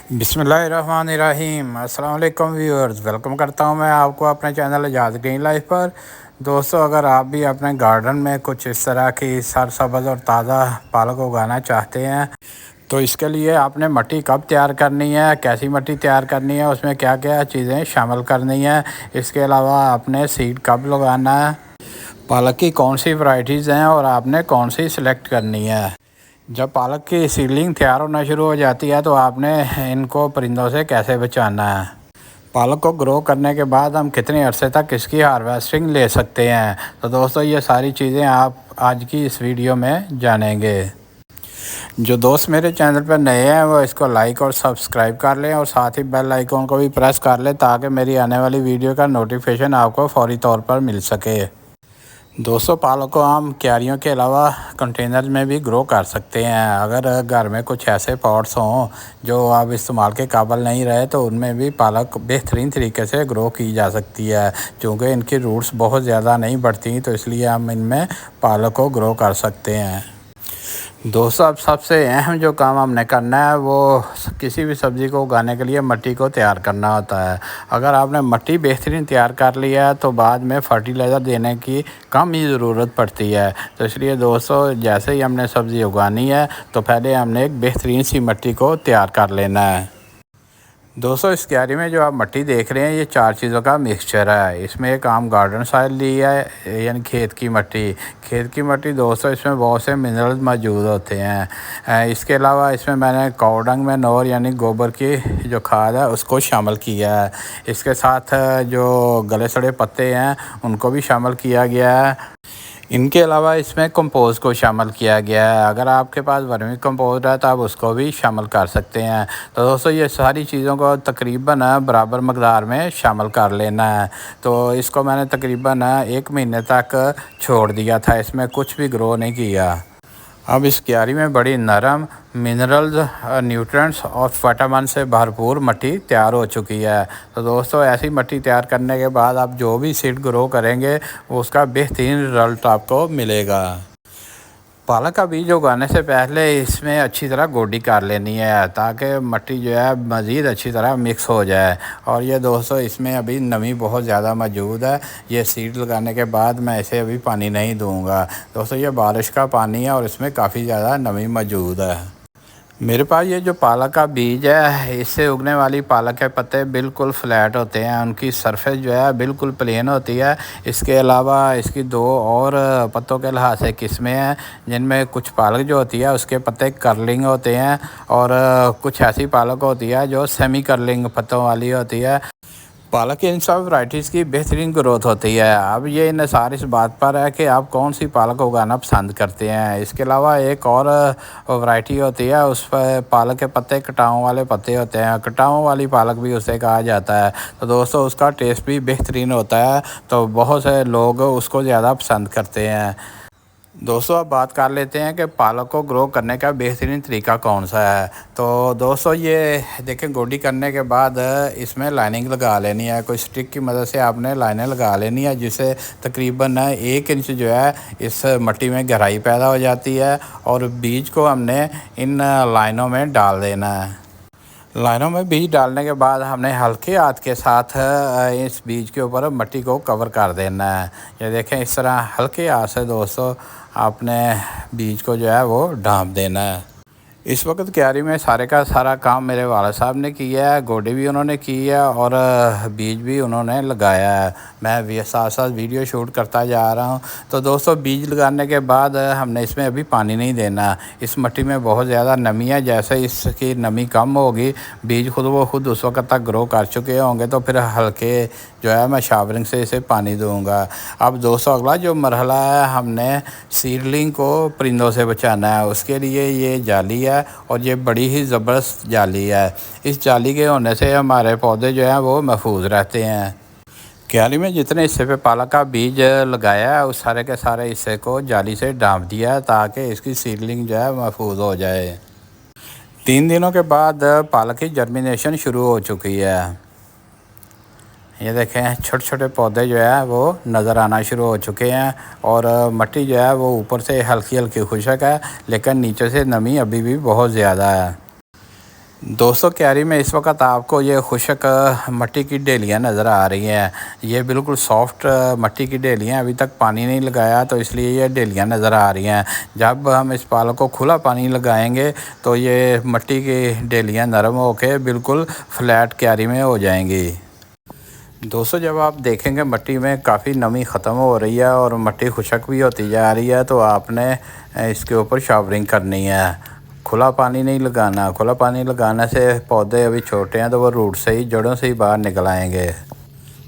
बिस्मिल्लाहिर्रहमानिर्रहीम। अस्सलाम वालेकुम व्यूअर्स, वेलकम करता हूं मैं आपको अपने चैनल इजाज़ ग्रीन लाइफ पर। दोस्तों, अगर आप भी अपने गार्डन में कुछ इस तरह की सरसब्ज़ और ताज़ा पालक उगाना चाहते हैं तो इसके लिए आपने मिट्टी कब तैयार करनी है, कैसी मिट्टी तैयार करनी है, उसमें क्या क्या चीज़ें शामिल करनी है, इसके अलावा आपने सीड कब लगाना है, पालक की कौन सी वैरायटीज़ हैं और आपने कौन सी सिलेक्ट करनी है। जब पालक की सीडलिंग तैयार होना शुरू हो जाती है तो आपने इनको परिंदों से कैसे बचाना है। पालक को ग्रो करने के बाद हम कितने अरसे तक इसकी हार्वेस्टिंग ले सकते हैं। तो दोस्तों, ये सारी चीज़ें आप आज की इस वीडियो में जानेंगे। जो दोस्त मेरे चैनल पर नए हैं वो इसको लाइक और सब्सक्राइब कर लें और साथ ही बेल आइकॉन को भी प्रेस कर लें ताकि मेरी आने वाली वीडियो का नोटिफिकेशन आपको फौरी तौर पर मिल सके। दोस्तों, पालक को हम क्यारियों के अलावा कंटेनर में भी ग्रो कर सकते हैं। अगर घर में कुछ ऐसे पॉट्स हों जो आप इस्तेमाल के काबिल नहीं रहे तो उनमें भी पालक बेहतरीन तरीके से ग्रो की जा सकती है। क्योंकि इनकी रूट्स बहुत ज़्यादा नहीं बढ़ती तो इसलिए हम इनमें पालक को ग्रो कर सकते हैं। दोस्तों, अब सबसे अहम जो काम हमने करना है वो किसी भी सब्ज़ी को उगाने के लिए मिट्टी को तैयार करना होता है। अगर आपने मिट्टी बेहतरीन तैयार कर लिया है तो बाद में फर्टिलाइज़र देने की कम ही ज़रूरत पड़ती है। तो इसलिए दोस्तों, जैसे ही हमने सब्ज़ी उगानी है तो पहले हमने एक बेहतरीन सी मिट्टी को तैयार कर लेना है। दोस्तों, इस क्यारी में जो आप मिट्टी देख रहे हैं ये 4 चीज़ों का मिक्सचर है। इसमें एक आम गार्डन सॉइल ली है यानी खेत की मिट्टी। खेत की मिट्टी दोस्तों, इसमें बहुत से मिनरल्स मौजूद होते हैं। इसके अलावा इसमें मैंने काऊ डंग में नोर यानी गोबर की जो खाद है उसको शामिल किया है। इसके साथ जो गले सड़े पत्ते हैं उनको भी शामिल किया गया है। इनके अलावा इसमें कंपोस्ट को शामिल किया गया है। अगर आपके पास वर्मी कंपोस्ट है तो आप उसको भी शामिल कर सकते हैं। तो दोस्तों, ये सारी चीज़ों को तकरीबन बराबर मकदार में शामिल कर लेना है। तो इसको मैंने तकरीबन 1 महीने तक छोड़ दिया था, इसमें कुछ भी ग्रो नहीं किया। अब इस क्यारी में बड़ी नरम मिनरल्स, न्यूट्रिएंट्स और विटामिन से भरपूर मिट्टी तैयार हो चुकी है। तो दोस्तों, ऐसी मिट्टी तैयार करने के बाद आप जो भी सीड ग्रो करेंगे उसका बेहतरीन रिजल्ट आपको मिलेगा। पालक का बीज उगाने से पहले इसमें अच्छी तरह गोडी कर लेनी है ताकि मिट्टी जो है मज़ीद अच्छी तरह मिक्स हो जाए। और ये दोस्तों, इसमें अभी नमी बहुत ज़्यादा मौजूद है। ये सीड लगाने के बाद मैं इसे अभी पानी नहीं दूंगा। दोस्तों, ये बारिश का पानी है और इसमें काफ़ी ज़्यादा नमी मौजूद है। मेरे पास ये जो पालक का बीज है इससे उगने वाली पालक के पत्ते बिल्कुल फ्लैट होते हैं, उनकी सरफेस जो है बिल्कुल प्लेन होती है। इसके अलावा इसकी 2 और पत्तों के लिहाज से किस्में हैं जिनमें कुछ पालक जो होती है उसके पत्ते कर्लिंग होते हैं और कुछ ऐसी पालक होती है जो सेमी कर्लिंग पत्तों वाली होती है। पालक की इन सब वैरायटीज़ की बेहतरीन ग्रोथ होती है। अब ये इन्हिसार इस बात पर है कि आप कौन सी पालक उगाना पसंद करते हैं। इसके अलावा एक और वैरायटी होती है, उस पर पालक के पत्ते कटाओं वाले पत्ते होते हैं, कटाओं वाली पालक भी उसे कहा जाता है। तो दोस्तों, उसका टेस्ट भी बेहतरीन होता है तो बहुत से लोग उसको ज़्यादा पसंद करते हैं। दोस्तों, अब बात कर लेते हैं कि पालक को ग्रो करने का बेहतरीन तरीका कौन सा है। तो दोस्तों, ये देखें, गोडी करने के बाद इसमें लाइनिंग लगा लेनी है। कोई स्टिक की मदद से आपने लाइनें लगा लेनी है जिससे तकरीबन 1 इंच जो है इस मिट्टी में गहराई पैदा हो जाती है और बीज को हमने इन लाइनों में डाल देना है। लाइनों में बीज डालने के बाद हमने हल्के हाथ के साथ इस बीज के ऊपर मिट्टी को कवर कर देना है। ये देखें, इस तरह हल्के हाथ से दोस्तों आपने बीज को जो है वो ढाँप देना है। इस वक्त क्यारी में सारे का सारा काम मेरे वाला साहब ने किया है। गोडी भी उन्होंने की है और बीज भी उन्होंने लगाया है। मैं भी साथ साथ वीडियो शूट करता जा रहा हूँ। तो दोस्तों, बीज लगाने के बाद हमने इसमें अभी पानी नहीं देना। इस मिट्टी में बहुत ज़्यादा नमी है, जैसे इसकी नमी कम होगी बीज खुद व खुद उस वक्त तक ग्रो कर चुके होंगे तो फिर हल्के जो है मैं शावरिंग से इसे पानी दूंगा। अब दोस्तों, अगला जो मरहला है, हमने सीडलिंग को परिंदों से बचाना है। उसके लिए ये जाली है और ये बड़ी ही ज़बरदस्त जाली है। इस जाली के होने से हमारे पौधे जो हैं वो महफूज रहते हैं। क्यारी में जितने हिस्से पे पालक का बीज लगाया है उस सारे के सारे हिस्से को जाली से ढाँप दिया है ताकि इसकी सीडलिंग जो है महफूज हो जाए। 3 दिनों के बाद पालक की जर्मिनेशन शुरू हो चुकी है। ये देखें, छोटे छोटे पौधे जो है वो नज़र आना शुरू हो चुके हैं और मिट्टी जो है वो ऊपर से हल्की हल्की खुशक है लेकिन नीचे से नमी अभी भी बहुत ज़्यादा है। दोस्तों क्यारी में इस वक्त आपको ये खुशक मट्टी की ढेलियाँ नज़र आ रही हैं। ये बिल्कुल सॉफ्ट मट्टी की ढेलियाँ, अभी तक पानी नहीं लगाया तो इसलिए ये ढेलियाँ नज़र आ रही हैं। जब हम इस पालक को खुला पानी लगाएंगे तो ये मट्टी की ढेलियाँ नरम होकर बिल्कुल फ्लैट क्यारी में हो जाएंगी। दोस्तों जब आप देखेंगे मट्टी में काफ़ी नमी ख़त्म हो रही है और मट्टी खुशक भी होती जा रही है तो आपने इसके ऊपर शावरिंग करनी है। खुला पानी नहीं लगाना। खुला पानी लगाने से पौधे अभी छोटे हैं तो वो रूट से ही, जड़ों से ही बाहर निकल आएंगे।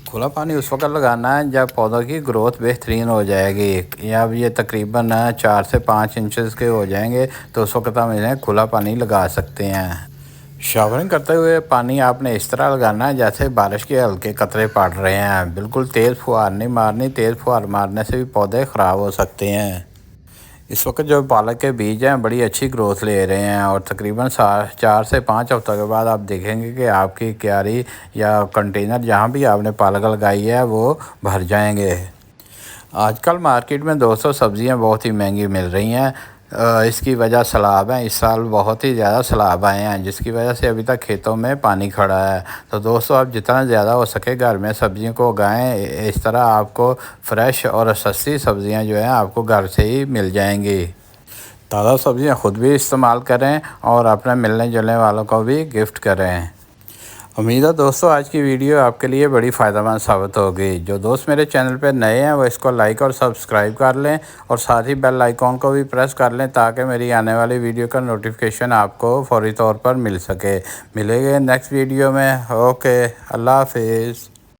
खुला पानी उस वक्त लगाना है जब पौधों की ग्रोथ बेहतरीन हो जाएगी, या अब ये तकरीबन 4 से 5 इंचेस के हो जाएंगे तो उस वक्त हम इन्हें खुला पानी लगा सकते हैं। शावरिंग करते हुए पानी आपने इस तरह लगाना है जैसे बारिश के हल्के कतरे पड़ रहे हैं। बिल्कुल तेज़ फुहार नहीं मारनी, तेज़ फुहार मारने से भी पौधे ख़राब हो सकते हैं। इस वक्त जो पालक के बीज हैं बड़ी अच्छी ग्रोथ ले रहे हैं और तकरीबन 4 से 5 हफ्तों के बाद आप देखेंगे कि आपकी क्यारी या कंटेनर जहाँ भी आपने पालक लगाई है वो भर जाएंगे। आजकल मार्केट में दोस्तों सब्ज़ियाँ बहुत ही महंगी मिल रही हैं। इसकी वजह सैलाब है। इस साल बहुत ही ज़्यादा सैलाब आए हैं जिसकी वजह से अभी तक खेतों में पानी खड़ा है। तो दोस्तों आप जितना ज़्यादा हो सके घर में सब्ज़ियों को उगाएं। इस तरह आपको फ्रेश और सस्ती सब्ज़ियां जो हैं आपको घर से ही मिल जाएंगी। ताज़ा सब्ज़ियां ख़ुद भी इस्तेमाल करें और अपने मिलने जुलने वालों को भी गिफ्ट करें। उम्मीद है दोस्तों आज की वीडियो आपके लिए बड़ी फ़ायदेमंद साबित होगी। जो दोस्त मेरे चैनल पर नए हैं वो इसको लाइक और सब्सक्राइब कर लें और साथ ही बेल आइकॉन को भी प्रेस कर लें ताकि मेरी आने वाली वीडियो का नोटिफिकेशन आपको फौरी तौर पर मिल सके। मिलेंगे नेक्स्ट वीडियो में। ओके, अल्लाह हाफिज़।